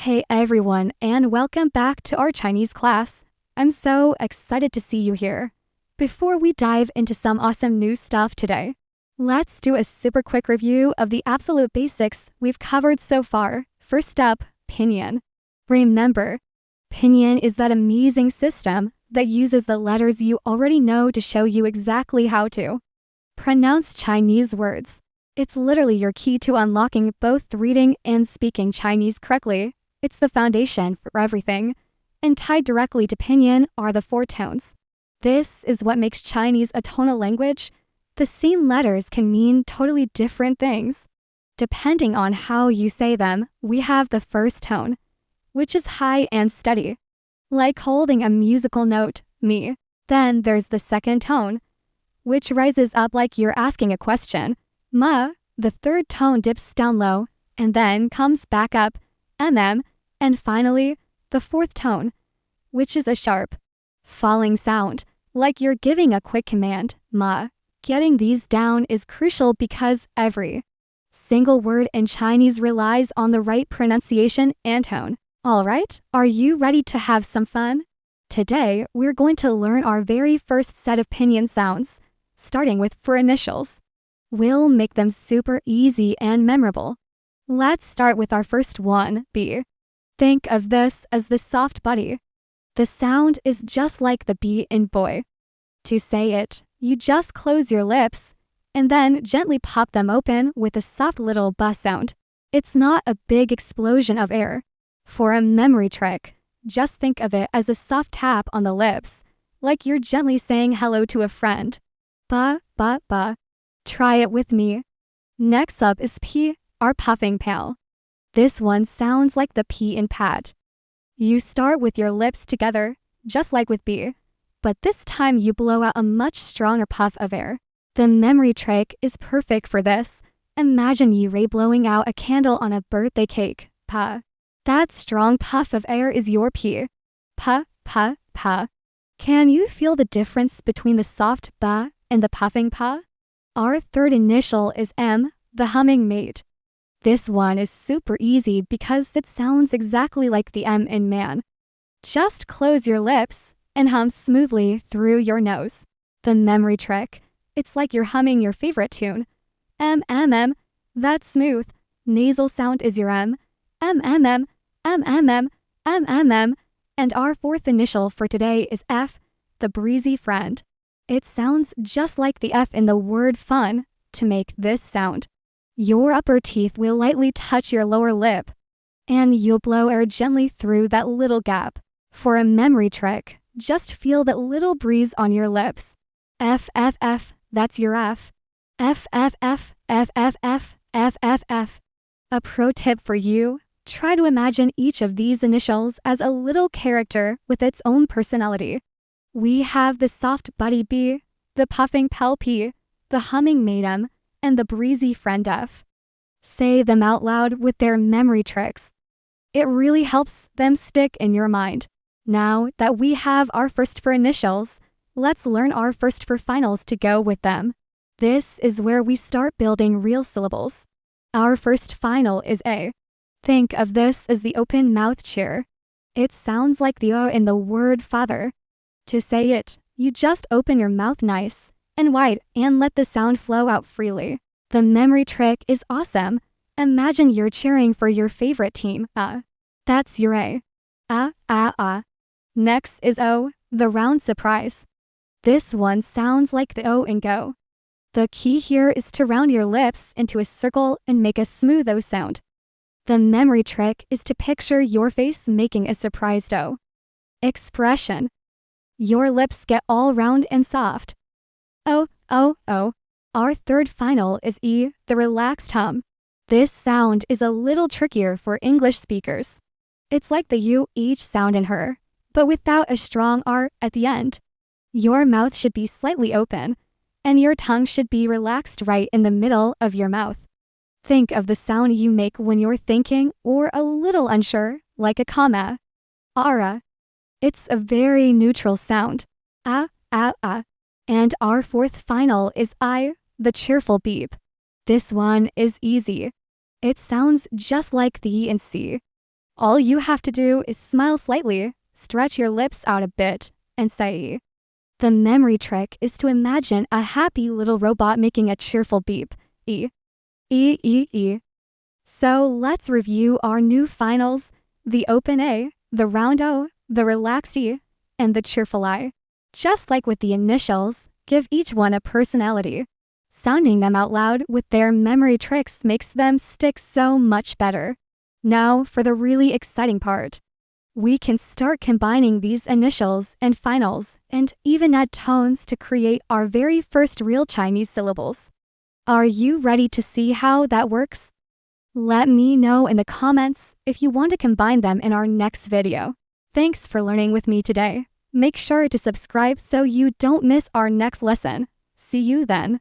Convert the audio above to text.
Hey everyone, and welcome back to our Chinese class. I'm so excited to see you here. Before we dive into some awesome new stuff today, let's do a super quick review of the absolute basics we've covered so far. First up, pinyin. Remember, pinyin is that amazing system that uses the letters you already know to show you exactly how to pronounce Chinese words. It's literally your key to unlocking both reading and speaking Chinese correctly. It's the foundation for everything, and tied directly to pinyin are the four tones. This is what makes Chinese a tonal language. The same letters can mean totally different things. Depending on how you say them, we have the first tone, which is high and steady, like holding a musical note, mi. Then there's the second tone, which rises up like you're asking a question, ma. The third tone dips down low, and then comes back up, mm. And finally, the fourth tone, which is a sharp, falling sound, like you're giving a quick command, ma. Getting these down is crucial because every single word in Chinese relies on the right pronunciation and tone. Alright, are you ready to have some fun? Today, we're going to learn our very first set of pinyin sounds, starting with for initials. We'll make them super easy and memorable. Let's start with our first one, B. Think of this as the soft buddy. The sound is just like the B in boy. To say it, you just close your lips and then gently pop them open with a soft little ba sound. It's not a big explosion of air. For a memory trick, just think of it as a soft tap on the lips, like you're gently saying hello to a friend. Ba, ba, ba. Try it with me. Next up is P, our puffing pal. This one sounds like the P in pat. You start with your lips together, just like with B, but this time you blow out a much stronger puff of air. The memory trick is perfect for this. Imagine you blowing out a candle on a birthday cake, pa. That strong puff of air is your P. Pa, pa, pa. Can you feel the difference between the soft ba and the puffing pa? Our third initial is M, the humming mate. This one is super easy because it sounds exactly like the M in man. Just close your lips and hum smoothly through your nose. The memory trick, it's like you're humming your favorite tune. M, M, M, that smooth, nasal sound is your M. M, M, M, M, M, M, M, M, M. And our fourth initial for today is F, the breezy friend. It sounds just like the F in the word fun. To make this sound, your upper teeth will lightly touch your lower lip, and you'll blow air gently through that little gap. For a memory trick, just feel that little breeze on your lips. F, F, F, that's your F. F, F, F, F, F, F, F, F, F. A pro tip for you, try to imagine each of these initials as a little character with its own personality. We have the soft buddy B, the puffing pal P, the humming madam, and the breezy friend F. Say them out loud with their memory tricks. It really helps them stick in your mind. Now that we have our first for initials, let's learn our first for finals to go with them. This is where we start building real syllables. Our first final is A. Think of this as the open mouth cheer. It sounds like the O in the word father. To say it, you just open your mouth nice and wide and let the sound flow out freely. The memory trick is awesome. Imagine you're cheering for your favorite team. That's your A. Next is O, the round surprise. This one sounds like the O in go. The key here is to round your lips into a circle and make a smooth O sound. The memory trick is to picture your face making a surprised O expression. Your lips get all round and soft. Oh, oh, oh. Our third final is E, the relaxed hum. This sound is a little trickier for English speakers. It's like the U each sound in her, but without a strong R at the end. Your mouth should be slightly open, and your tongue should be relaxed right in the middle of your mouth. Think of the sound you make when you're thinking or a little unsure, like a comma. Ara. It's a very neutral sound. And our fourth final is I, the cheerful beep. This one is easy. It sounds just like the E and C. All you have to do is smile slightly, stretch your lips out a bit, and say. The memory trick is to imagine a happy little robot making a cheerful beep. E. E, E, E. So let's review our new finals: the open A, the round O, the relaxed E, and the cheerful I. Just like with the initials, give each one a personality. Sounding them out loud with their memory tricks makes them stick so much better. Now for the really exciting part. We can start combining these initials and finals and even add tones to create our very first real Chinese syllables. Are you ready to see how that works? Let me know in the comments if you want to combine them in our next video. Thanks for learning with me today. Make sure to subscribe so you don't miss our next lesson. See you then.